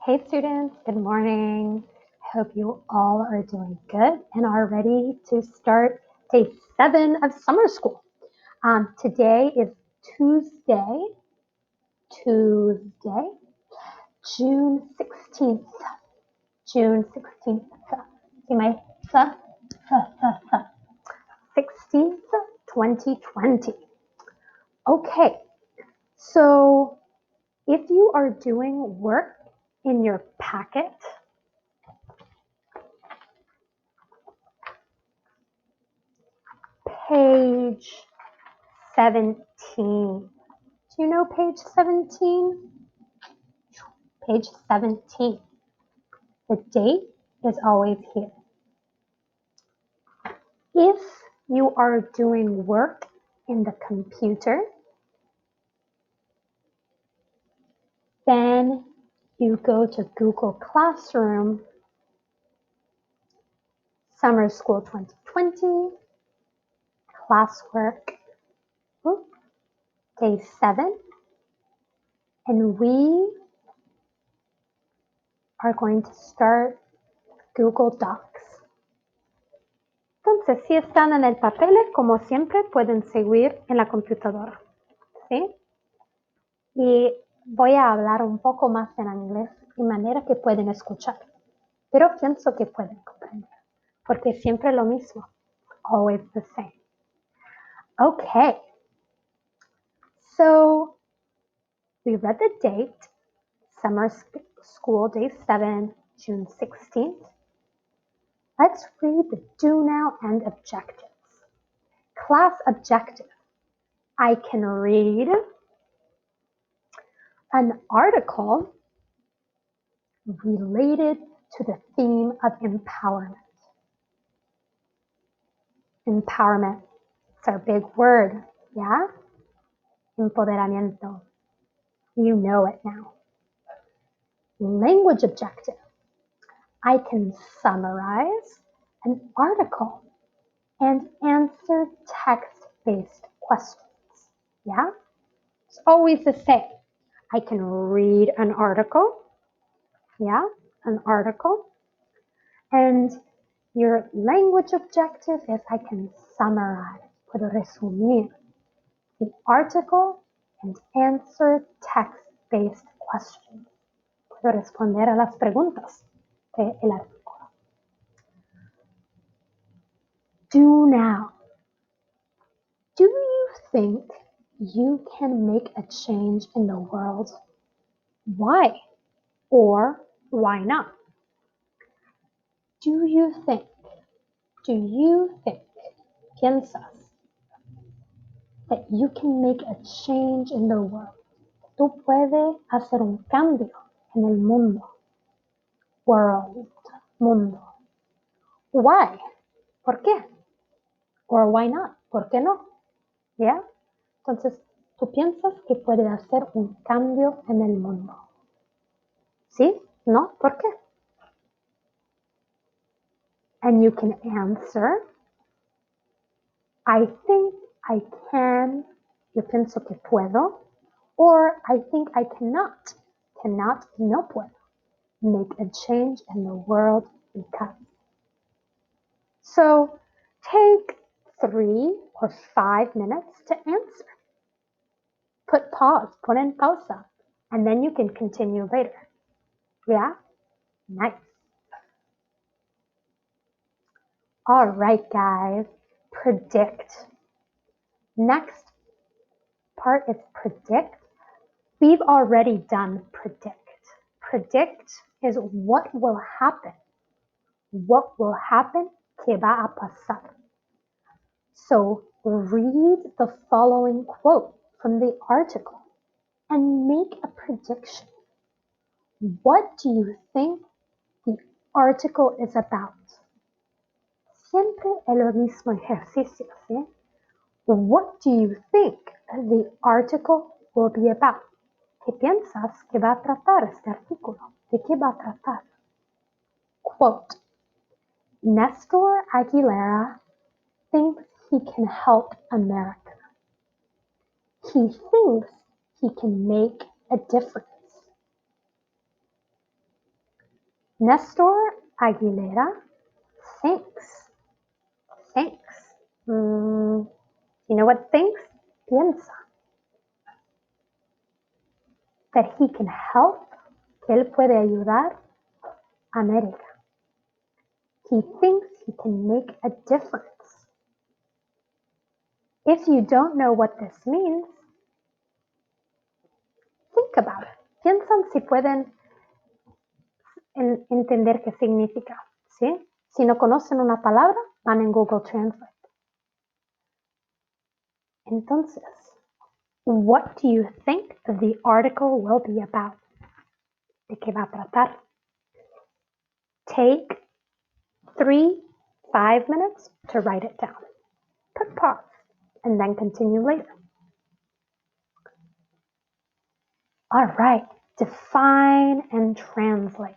Hey students, good morning. Hope you all are doing good and are ready to start day 7 of summer school. Today is Tuesday, June 16th. June 16th. See my 16th, 2020. Okay, so if you are doing work in your packet, page 17. Do you know page 17? Page 17. The date is always here. If you are doing work in the computer, then you go to Google Classroom, Summer School 2020, classwork, day 7, and we are going to start Google Docs. Entonces, si están en el papel, como siempre, pueden seguir en la computadora, ¿sí? Y voy a hablar un poco más en inglés de manera que pueden escuchar, pero pienso que pueden comprender, porque siempre lo mismo, always the same. Okay, so we read the date, summer school day 7, June 16th. Let's read the do now and objectives. Class objective. I can read an article related to the theme of empowerment. Empowerment, it's our big word, yeah? Empoderamiento. You know it now. Language objective. I can summarize an article and answer text-based questions, yeah? It's always the same. I can read an article, yeah, an article, and your language objective is I can summarize, puedo resumir the article and answer text-based questions. Puedo responder a las preguntas del artículo. Do now. Do you think you can make a change in the world? Why or why not? Do you think, piensas, that you can make a change in the world? Tú puedes hacer un cambio en el mundo. World, mundo. Why? ¿Por qué? Or why not? ¿Por qué no? ¿Ya? Entonces, tú piensas que puedes hacer un cambio en el mundo. ¿Sí? ¿No? ¿Por qué? And you can answer, I think I can, yo pienso que puedo, or I think I cannot, no puedo, make a change in the world because. So take 3 or 5 minutes to answer. Put en pausa, and then you can continue later. Yeah? Nice. All right, guys. Predict. Next part is predict. We've already done predict. Predict is what will happen. What will happen? ¿Qué va a pasar? So read the following quote from the article and make a prediction. What do you think the article is about? Siempre el mismo ejercicio, ¿sí? What do you think the article will be about? ¿Qué piensas que va a tratar este artículo? ¿De qué va a tratar? Quote, Nestor Aguilera thinks he can help America. He thinks he can make a difference. Nestor Aguilera thinks. Thinks. You know what thinks? Piensa. That he can help, que él puede ayudar a América. He thinks he can make a difference. If you don't know what this means, think about it. Piensan si pueden entender qué significa, ¿sí? Si no conocen una palabra, van en Google Translate. Entonces, what do you think the article will be about? ¿De qué va a tratar? Take 5 minutes to write it down. Put pause and then continue later. All right, define and translate.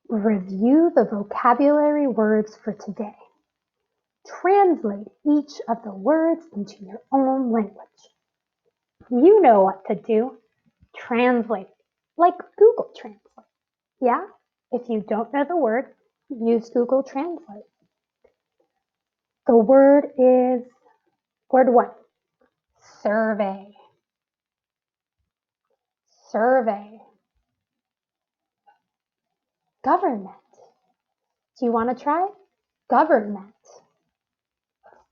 Review the vocabulary words for today. Translate each of the words into your own language. You know what to do. Translate, like Google Translate. Yeah? If you don't know the word, use Google Translate. The word is, word 1, survey. Survey. Government. Do you want to try? Government.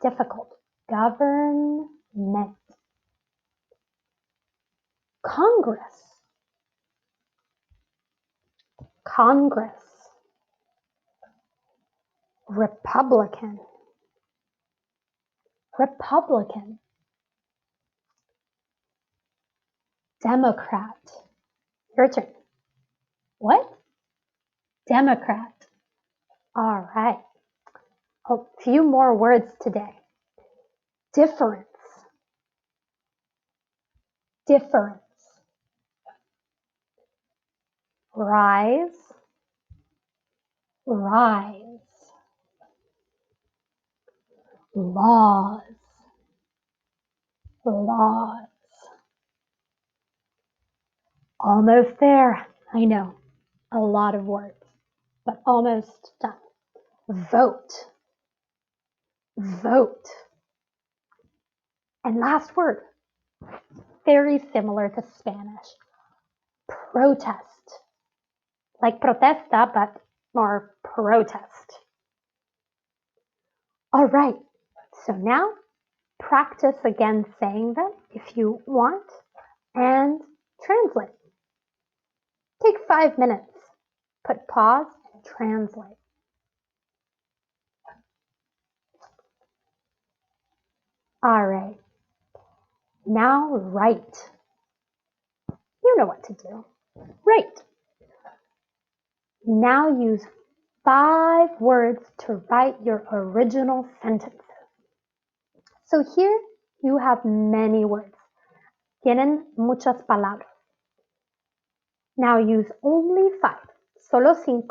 Difficult. Government. Congress. Congress. Republican. Republican. Democrat. Your turn. What? Democrat. All right. A few more words today. Difference. Difference. Rise. Rise. Laws. Laws. Almost there. I know. A lot of words, but almost done. Vote. Vote. And last word. Very similar to Spanish. Protest. Like protesta, but more protest. All right. So now practice again saying them if you want and translate. Take 5 minutes. Put pause and translate. All right. Now write. You know what to do. Write. Now use 5 words to write your original sentences. So here you have many words. Tienen muchas palabras. Now use only 5, solo 5,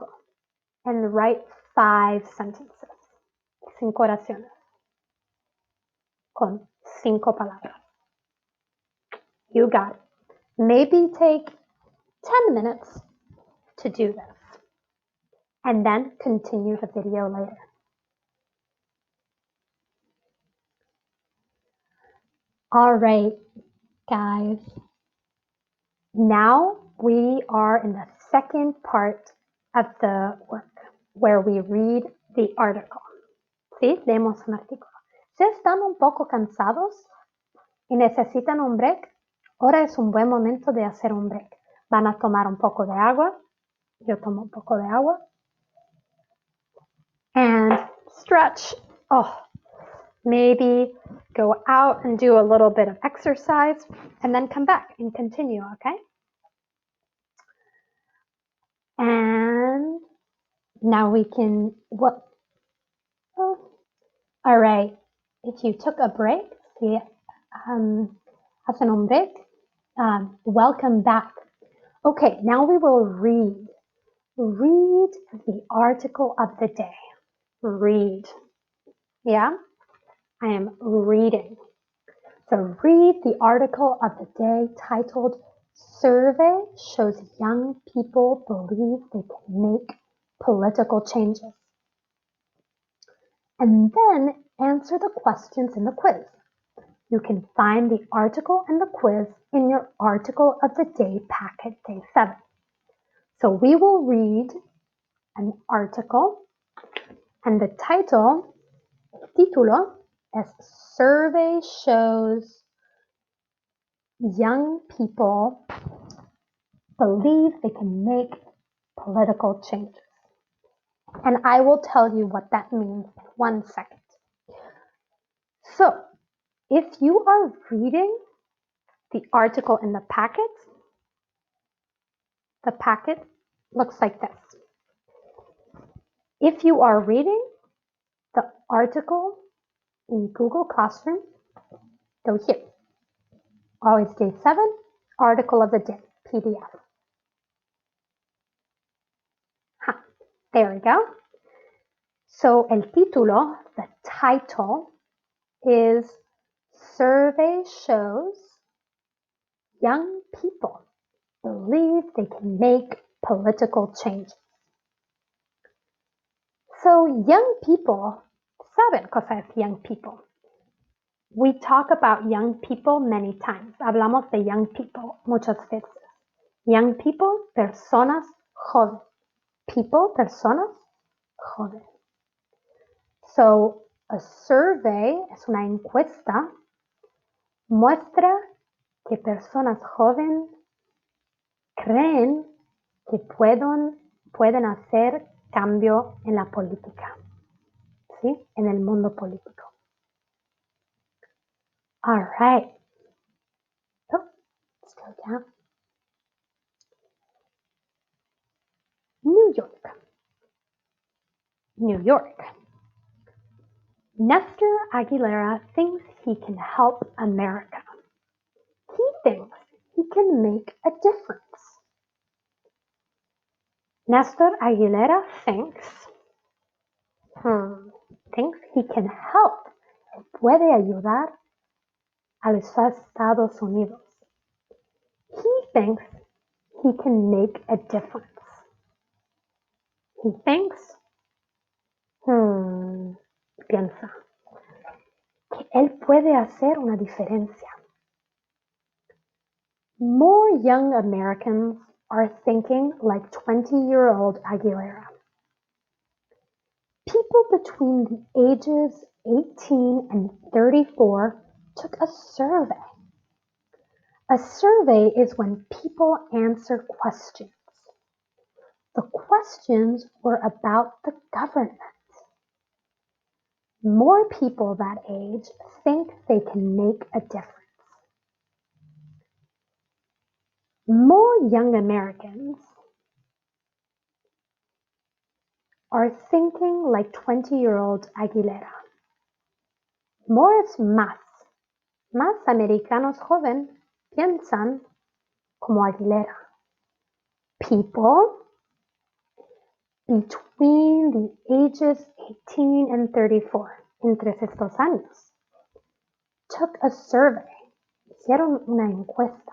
and write 5 sentences. 5 oraciones. Con 5 palabras. You got it. Maybe take 10 minutes to do this. And then continue the video later. All right, guys. Now we are in the second part of the work where we read the article. ¿Sí? Leemos un artículo. Si están un poco cansados y necesitan un break, ahora es un buen momento de hacer un break. Van a tomar un poco de agua. Yo tomo un poco de agua. And stretch. Oh, maybe go out and do a little bit of exercise and then come back and continue, okay? And now we can, all right, if you took a break, si hacen un break, welcome back. Okay, now we will read. Read the article of the day. Read. Yeah, I am reading. So read the article of the day titled Survey shows young people believe they can make political changes. And then answer the questions in the quiz. You can find the article and the quiz in your Article of the Day packet, Day 7. So we will read an article, and the title, el título, is Survey Shows Young People Believe They Can Make Political Changes. And I will tell you what that means in 1 second. So, if you are reading the article in the packet looks like this. If you are reading the article in Google Classroom, go here. OIHS Day 7, Article of the Day, PDF. There we go. So el título, the title, is Survey Shows Young People Believe They Can Make Political Changes. So young people, ¿saben cosa es young people? We talk about young people many times. Hablamos de young people muchas veces. Young people, personas jóvenes. People, personas jóvenes. So, a survey es una encuesta, muestra que personas jóvenes creen que pueden hacer cambio en la política, ¿sí? En el mundo político. All right. Oh, let's go down. New York. New York. Nestor Aguilera thinks he can help America. He thinks he can make a difference. Nestor Aguilera thinks he can help. Puede ayudar a los Estados Unidos. He thinks he can make a difference. He thinks, piensa, que él puede hacer una diferencia. More young Americans are thinking like 20-year-old Aguilera. People between the ages 18 and 34 took a survey. A survey is when people answer questions. The questions were about the government. More people that age think they can make a difference. More young Americans are thinking like 20-year-old Aguilera. More es más. Más americanos jóvenes piensan como Aguilera. People between the ages 18 and 34, entre estos años, took a survey, hicieron una encuesta.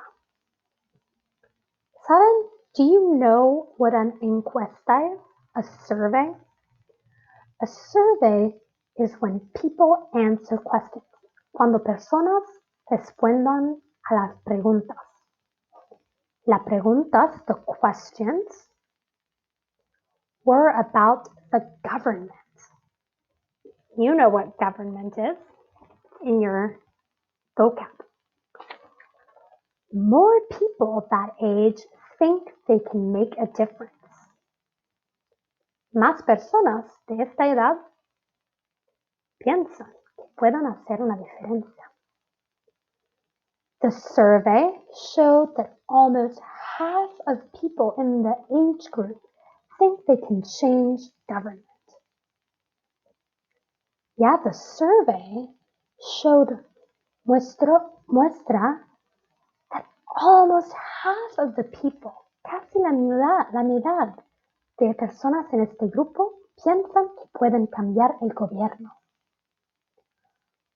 ¿Saben? Do you know what an encuesta is? A survey? A survey is when people answer questions, cuando personas respondan a las preguntas. Las preguntas, the questions, were about the government. You know what government is in your vocab. More people that age think they can make a difference. Más personas de esta edad piensan que pueden hacer una diferencia. The survey showed that almost half of people in the age group think they can change government. Yeah, the survey muestra that almost half of the people, casi la mitad de personas en este grupo piensan que pueden cambiar el gobierno.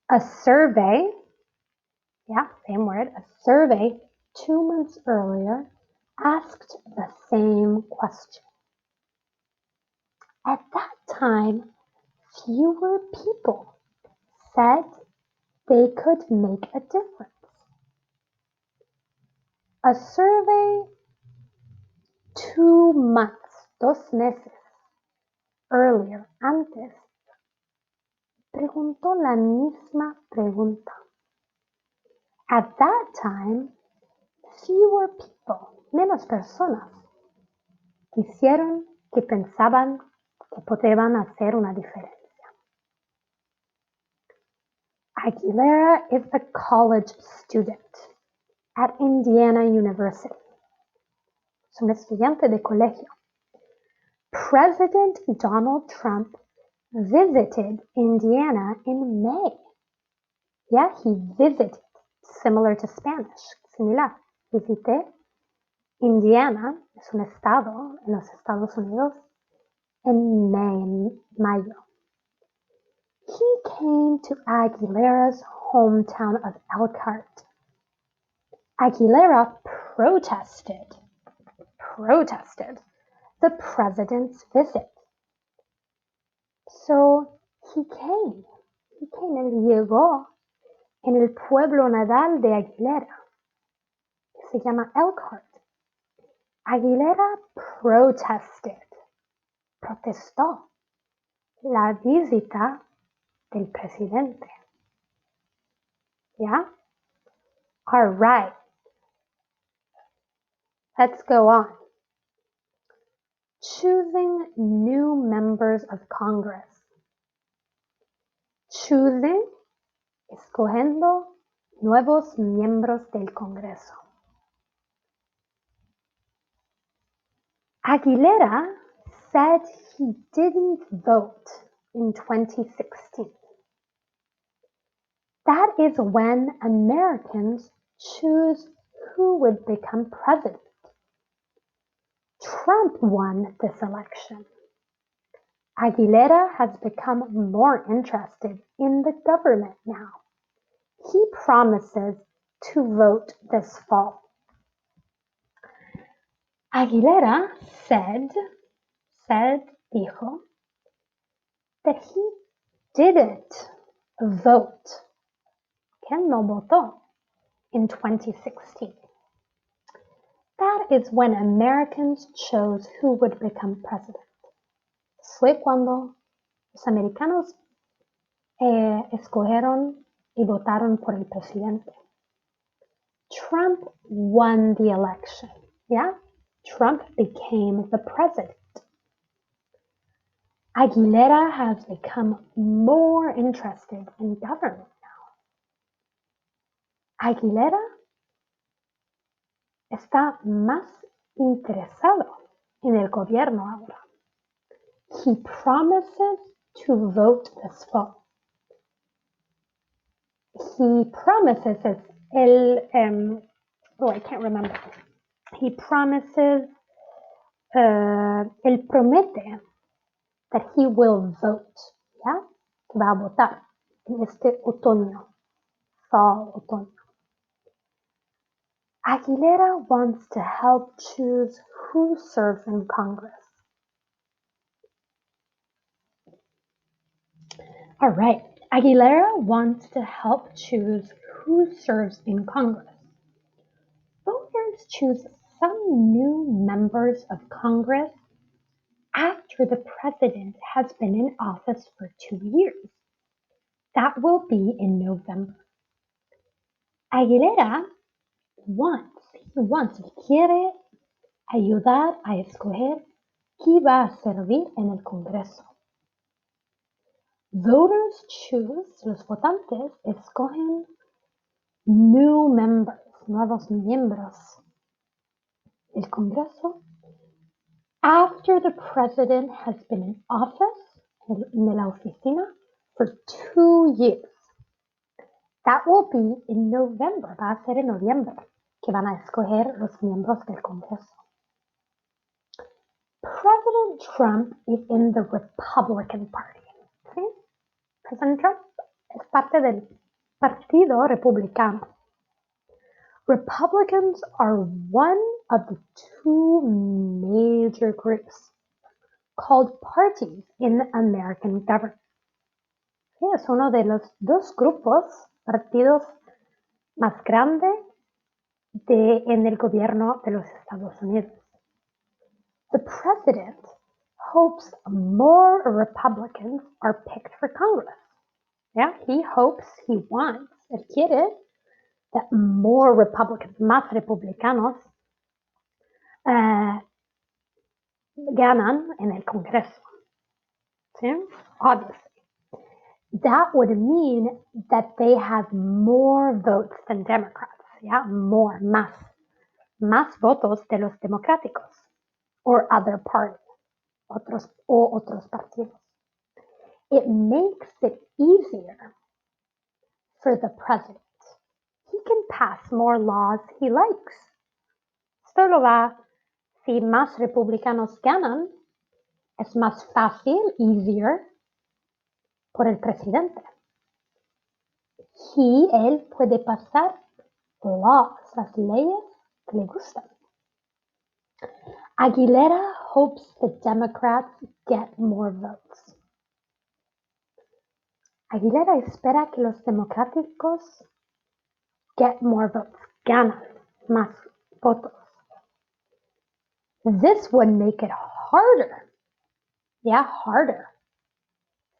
A survey, yeah, same word, a survey 2 months earlier, asked the same question. At that time, fewer people said they could make a difference. A survey 2 months, 2 meses earlier, antes, preguntó la misma pregunta. At that time, fewer people, menos personas, que pensaban que podían hacer una diferencia. Aguilera is a college student at Indiana University. Es un estudiante de colegio. President Donald Trump visited Indiana in May. Yeah, he visited, similar to Spanish, similar. Visité Indiana, es un estado en los Estados Unidos, en mayo. He came to Aguilera's hometown of Elkhart. Aguilera protested the president's visit. So he came, él llegó en el pueblo natal de Aguilera, que se llama Elkhart. Aguilera protestó la visita del presidente. Yeah? All right. Let's go on. Choosing new members of Congress. Choosing, escogiendo nuevos miembros del Congreso. Aguilera said he didn't vote in 2016. That is when Americans choose who would become president. Trump won this election. Aguilera has become more interested in the government now. He promises to vote this fall. Aguilera dijo, that he didn't vote, que no votó, in 2016. That is when Americans chose who would become president. Fue cuando los americanos escogieron y votaron por el presidente. Trump won the election. Yeah? Trump became the president. Aguilera has become more interested in government now. Aguilera está más interesado en el gobierno ahora. He promises to vote this fall. He promises I can't remember. He promises, él promete that he will vote, ¿ya? Que va a votar en este otoño, fall, otoño. Aguilera wants to help choose who serves in Congress. All right, Aguilera wants to help choose who serves in Congress. Voters choose some new members of Congress after the president has been in office for 2 years. That will be in November. Aguilera quiere ayudar a escoger quién va a servir en el Congreso. Voters choose, los votantes escogen new members, nuevos miembros del Congreso after the president has been in office, en la oficina, for 2 years. That will be in November, va a ser en noviembre, que van a escoger los miembros del Congreso. President Trump is in the Republican Party. ¿Sí? President Trump es parte del Partido Republicano. Republicans are one of the two major groups called parties in the American government. Sí, es uno de los dos partidos más grandes en el gobierno de los Estados Unidos. The president hopes more Republicans are picked for Congress. Yeah, he hopes, he wants, él quiere that more Republicans, más republicanos, ganan en el Congreso. ¿Sí? Obviously. That would mean that they have more votes than Democrats. Yeah, more, más votos de los democráticos or other parties, otros partidos. It makes it easier for the president. He can pass more laws he likes. Esto lo va, si más republicanos ganan, es más fácil, easier, por el presidente. Él puede pasar laws, las leyes que le gustan. Aguilera hopes the Democrats get more votes. Aguilera espera que los democráticos get more votes, ganan más votos. This would make it harder,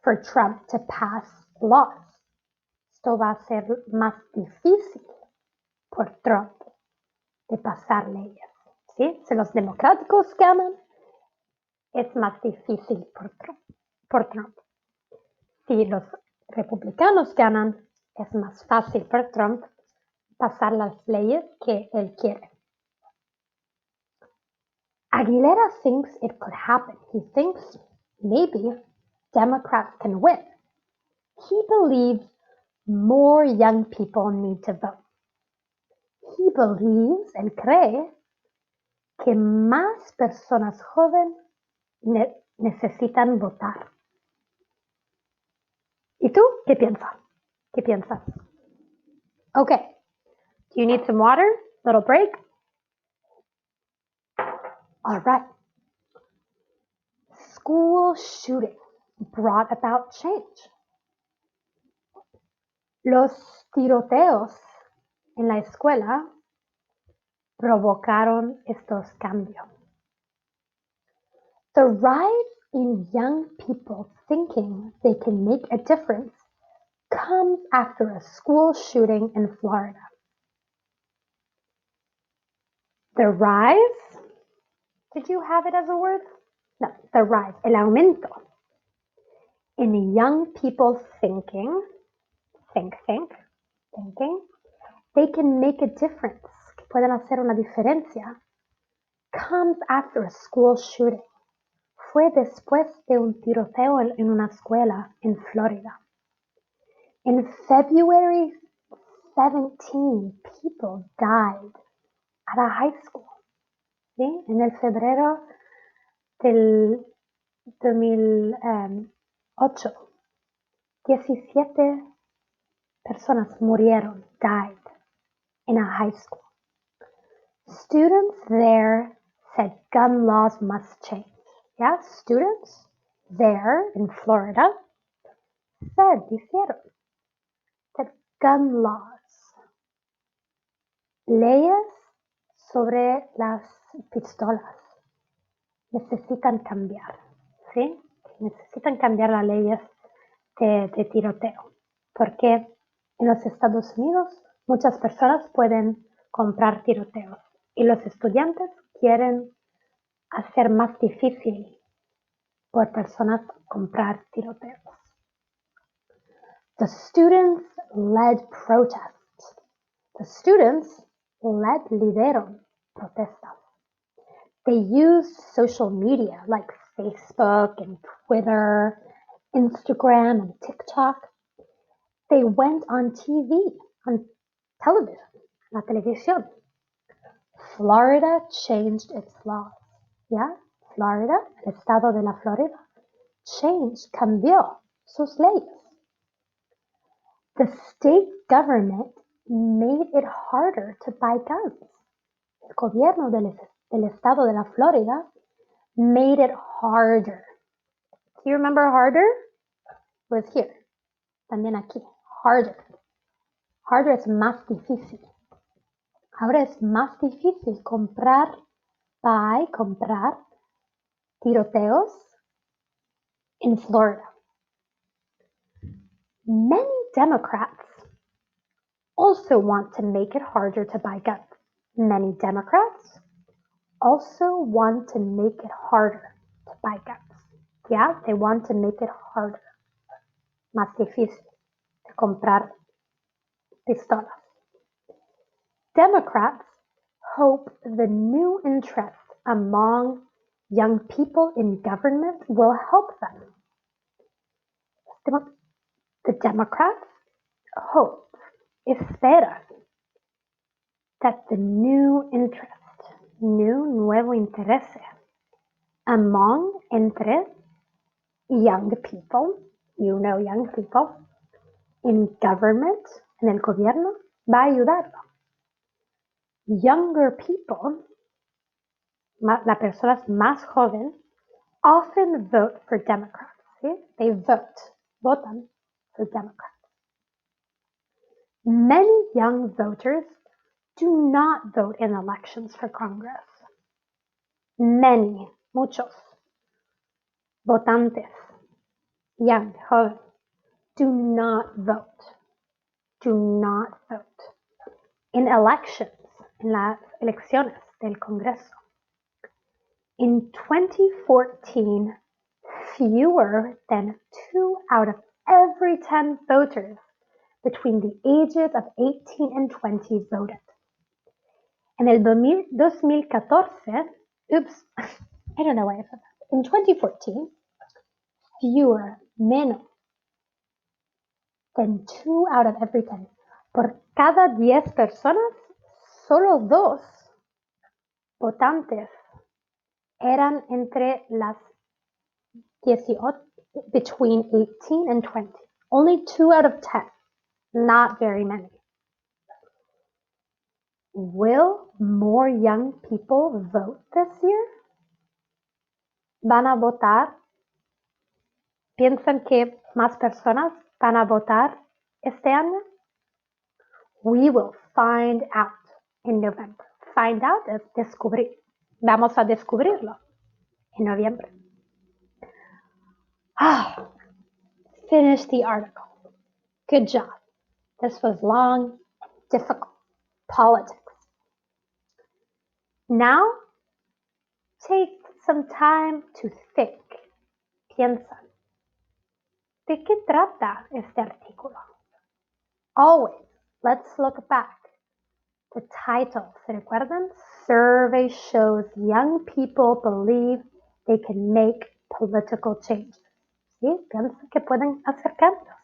for Trump to pass laws. Esto va a ser más difícil por Trump de pasar leyes. ¿Sí? Si los democráticos ganan, es más difícil por Trump. Si los republicanos ganan, es más fácil por Trump pasar las leyes que él quiere. Aguilera thinks it could happen. He thinks maybe Democrats can win. He believes more young people need to vote. He believes, él cree, que más personas jóvenes necesitan votar. ¿Y tú qué piensas? ¿Qué piensas? Okay. Do you need some water? Little break? All right. School shooting brought about change. Los tiroteos en la escuela provocaron estos cambios. The rise in young people thinking they can make a difference comes after a school shooting in Florida. The rise, did you have it as a word? No, the rise, el aumento in young people thinking, they can make a difference, que pueden hacer una diferencia, comes after a school shooting. Fue después de un tiroteo en una escuela en Florida. In February 17 people died at a high school. ¿Sí? En el febrero del 2008, 17 personas murieron, died, in a high school. Students there said gun laws must change. Yeah, students there in Florida dijeron that gun laws, leyes sobre las pistolas, necesitan cambiar, ¿sí? Necesitan cambiar las leyes de tiroteo, porque en los Estados Unidos muchas personas pueden comprar tiroteos y los estudiantes quieren hacer más difícil por personas comprar tiroteos. The students led protests. The students lideron protestas. They used social media like Facebook and Twitter, Instagram and TikTok. They went on TV, on television, la televisión. Florida changed its laws. Yeah, Florida, el estado de la Florida, cambió sus leyes. The state government made it harder to buy guns. El gobierno del estado de la Florida made it harder. Do you remember harder? It was here. También aquí. Harder. Harder es más difícil. Ahora es más difícil comprar tiroteos in Florida. Many Democrats also want to make it harder to buy guns. Many Democrats also want to make it harder to buy guns. Yeah, they want to make it harder. Más difícil de comprar pistolas. Democrats hope the new interest among young people in government will help them. The Democrats hope, esperan, that the new interest, nuevo interés, among, entre, young people, you know young people, in government, en el gobierno, va a ayudarlo. Younger people, las personas más jóvenes, often vote for Democrats. ¿Sí? They votan for Democrats. Many young voters do not vote in elections for Congress. Many, muchos, votantes, young, joven, do not vote in elections, en las elecciones del Congreso. In 2014, fewer than 2 out of every 10 voters between the ages of 18 and 20 voted. En el 2014, oops, I don't know why I said that. In 2014, fewer, menos than 2 out of every 10. Por cada 10 personas, solo 2 votantes eran entre las 18, between 18 and 20. Only 2 out of 10. Not very many. Will more young people vote this year? ¿Van a votar? ¿Piensan que más personas van a votar este año? We will find out in November. Find out es descubrir. Vamos a descubrirlo en noviembre. Finish the article. Good job. This was long, difficult. Politics. Now, take some time to think. Piensa. ¿De qué trata este artículo? Always, let's look back. The title, ¿se recuerdan? Survey shows young people believe they can make political changes. ¿Sí? Piensan que pueden hacer cambios.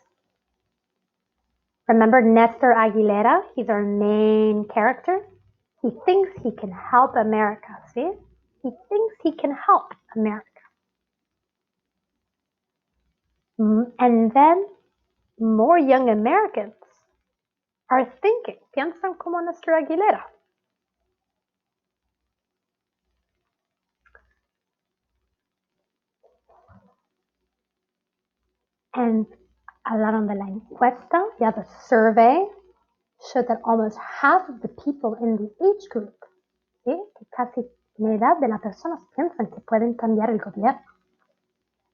Remember Nestor Aguilera? He's our main character. He thinks he can help America. ¿Sí? He thinks he can help America. And then more young Americans are thinking, piensan como Nestor Aguilera. And hablaron de la encuesta, the survey showed that almost half of the people in the age group, ¿sí? Que casi la edad de las personas piensan que pueden cambiar el gobierno.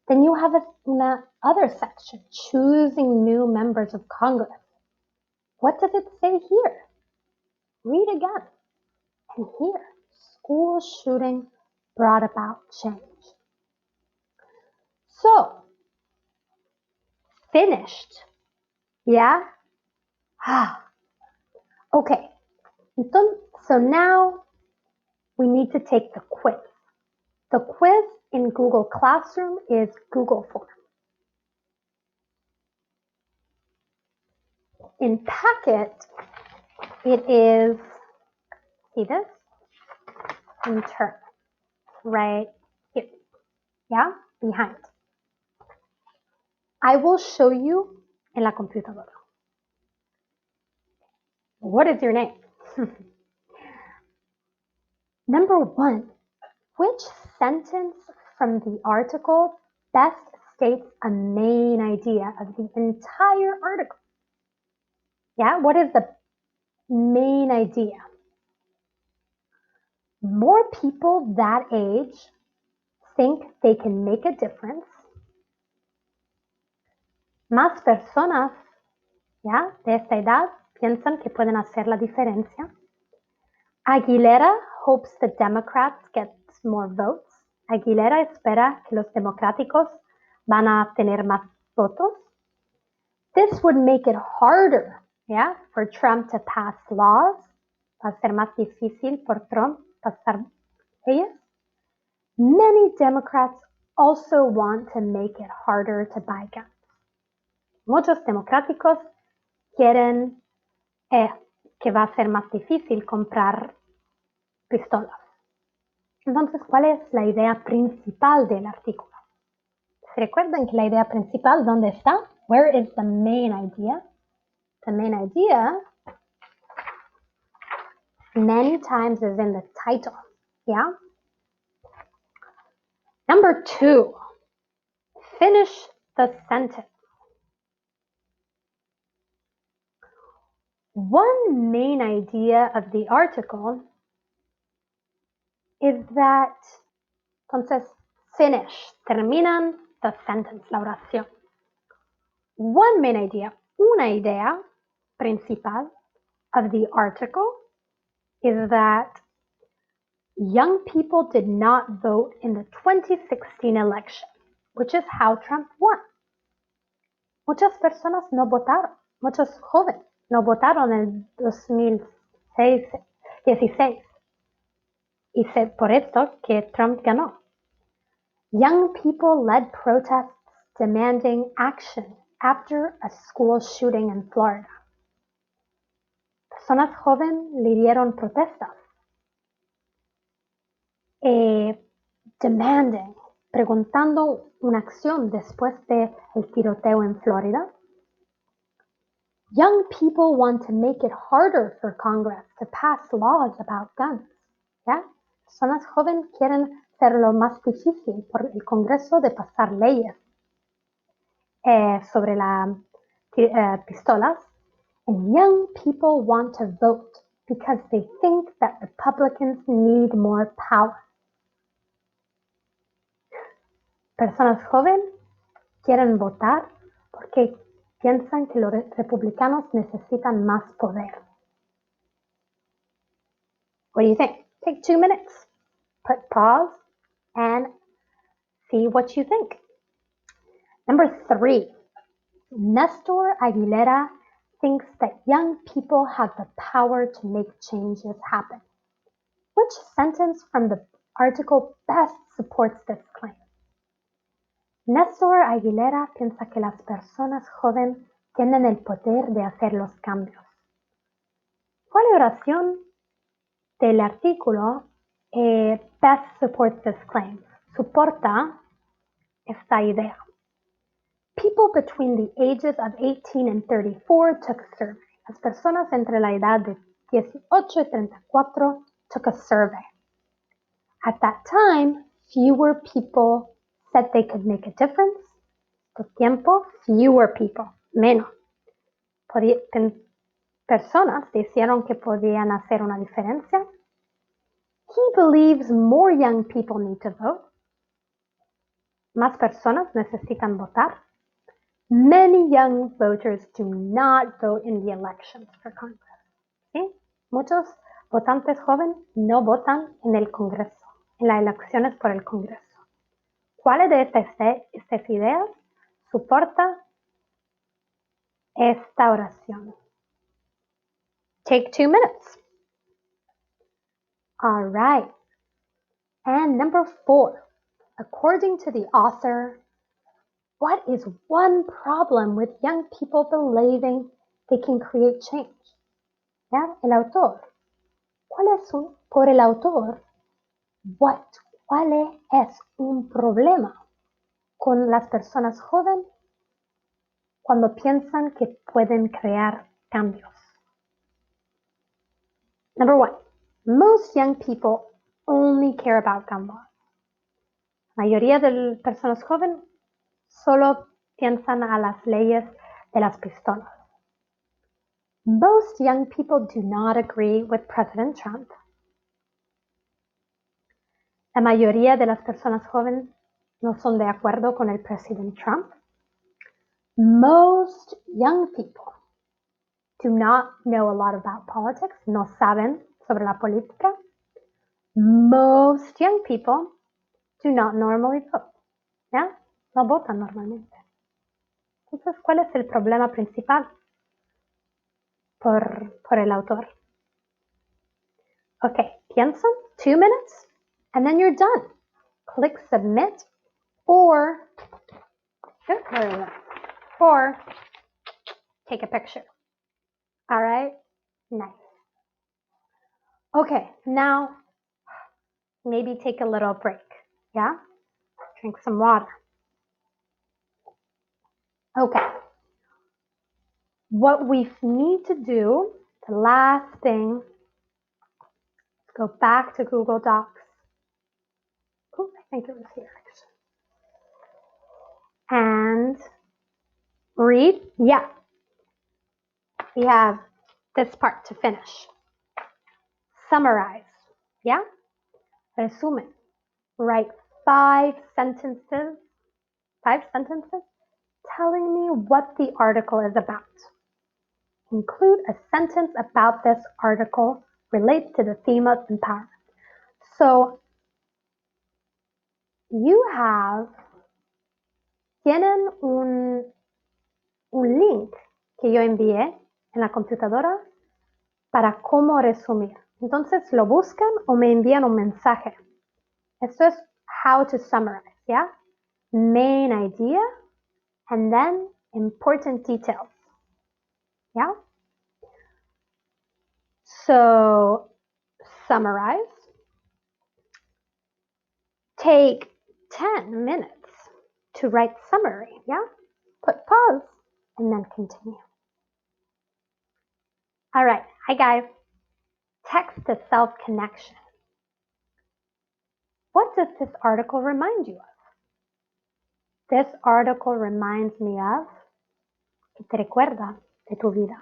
Then you have una other section, choosing new members of Congress. What does it say here? Read again. And here, school shooting brought about change. So, finished. Yeah? Okay. So now we need to take the quiz. The quiz in Google Classroom is Google Form. In Packet, it is, see this? Intern, right here. Yeah, behind. I will show you en la computadora. What is your name? Number 1, which sentence from the article best states a main idea of the entire article? Yeah, what is the main idea? More people that age think they can make a difference. Más personas, ¿ya?, de esta edad piensan que pueden hacer la diferencia. Aguilera hopes the Democrats get more votes. Aguilera espera que los democráticos van a tener más votos. This would make it harder, yeah, for Trump to pass laws. Va a ser más difícil por Trump pasar leyes. Many Democrats also want to make it harder to buy guns. Muchos democráticos quieren que va a ser más difícil comprar pistolas. Entonces, ¿cuál es la idea principal del artículo? ¿Se recuerdan que la idea principal dónde está? Where is the main idea? The main idea many times is in the title, yeah? Number 2, finish the sentence. One main idea of the article is that, entonces, finish, terminan the sentence, la oración. One main idea, una idea principal of the article is that young people did not vote in the 2016 election, which is how Trump won. Muchas personas no votaron, muchos jóvenes no votaron en el 2016. Y por esto que Trump ganó. Young people led protests demanding action after a school shooting in Florida. Personas jóvenes lideraron protestas demanding, preguntando una acción después del tiroteo en Florida. Young people want to make it harder for Congress to pass laws about guns. ¿Ya? Personas jóvenes quieren hacerlo más difícil por el Congreso de pasar leyes sobre las pistolas. And young people want to vote because they think that Republicans need more power. Personas jóvenes quieren votar porque piensan que los republicanos necesitan más poder. What do you think? Take 2 minutes. Put pause and see what you think. Number 3, Nestor Aguilera thinks that young people have the power to make changes happen. Which sentence from the article best supports this claim? Nestor Aguilera piensa que las personas jóvenes tienen el poder de hacer los cambios. ¿Cuál oración del artículo best supports this claim? Soporta esta idea. People between the ages of 18 and 34 took a survey. Las personas entre la edad de 18 y 34 took a survey. At that time, fewer people said they could make a difference. Por tiempo, fewer people, menos. Personas dijeron que podían hacer una diferencia. He believes more young people need to vote. Más personas necesitan votar. Many young voters do not vote in the elections for Congress. ¿Sí? Muchos votantes jóvenes no votan en el Congreso, en las elecciones por el Congreso. ¿Cuáles de estas ideas soporta esta oración? Take 2 minutes. All right. And number 4, according to the author, what is one problem with young people believing they can create change? ¿Ya? El autor. Por el autor, ¿cuál es un problema con las personas jóvenes cuando piensan que pueden crear cambios? Number 1, most young people only care about gun laws. La mayoría de personas jóvenes solo piensan a las leyes de las pistolas. Most young people do not agree with President Trump. La mayoría de las personas jóvenes no son de acuerdo con el presidente Trump. Most young people do not know a lot about politics, no saben sobre la política. Most young people do not normally vote. ¿Ya? No votan normalmente. Entonces, ¿cuál es el problema principal por el autor? Okay, piensa, 2 minutes, and then you're done. Click submit or take a picture. All right, nice. Okay, now maybe take a little break. Yeah, drink some water. Okay, what we need to do, the last thing, go back to Google Docs. Oh, I think it was here actually. And read. Yeah, we have this part to finish. Summarize. Yeah, resumen. Write 5 sentences telling me what the article is about. Include a sentence about this article relates to the theme of empowerment. So tienen un link que yo envié en la computadora para cómo resumir. Entonces lo buscan o me envían un mensaje. Esto es how to summarize, ¿ya? Main idea and then important details. Yeah? So summarize. Take 10 minutes to write summary. Yeah? Put pause and then continue. All right. Hi, guys. Text to self-connection. What does this article remind you of? This article reminds me of, que te recuerda de tu vida.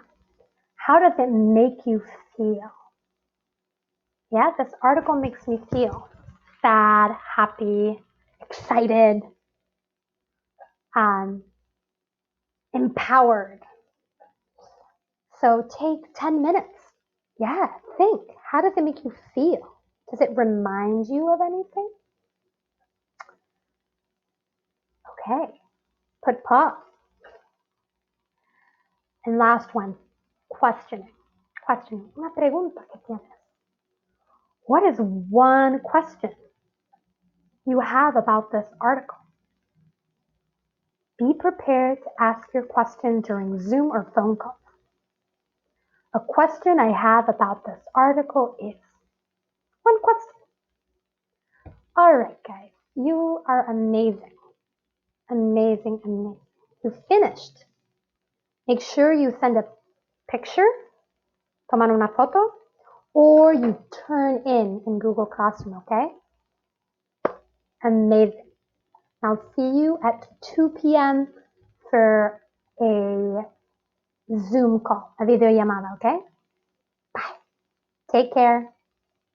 How does it make you feel? Yeah, this article makes me feel sad, happy, excited, empowered. So take 10 minutes. Yeah, think. How does it make you feel? Does it remind you of anything? Okay, put pause. And last one, questioning. Una pregunta que tienes. What is one question you have about this article? Be prepared to ask your question during Zoom or phone calls. A question I have about this article is, one question. All right, guys, you are amazing. Amazing. You finished. Make sure you send a picture, toman una foto, or you turn in Google Classroom, okay? Amazing. I'll see you at 2 p.m. for a Zoom call, a videollamada, okay? Bye. Take care.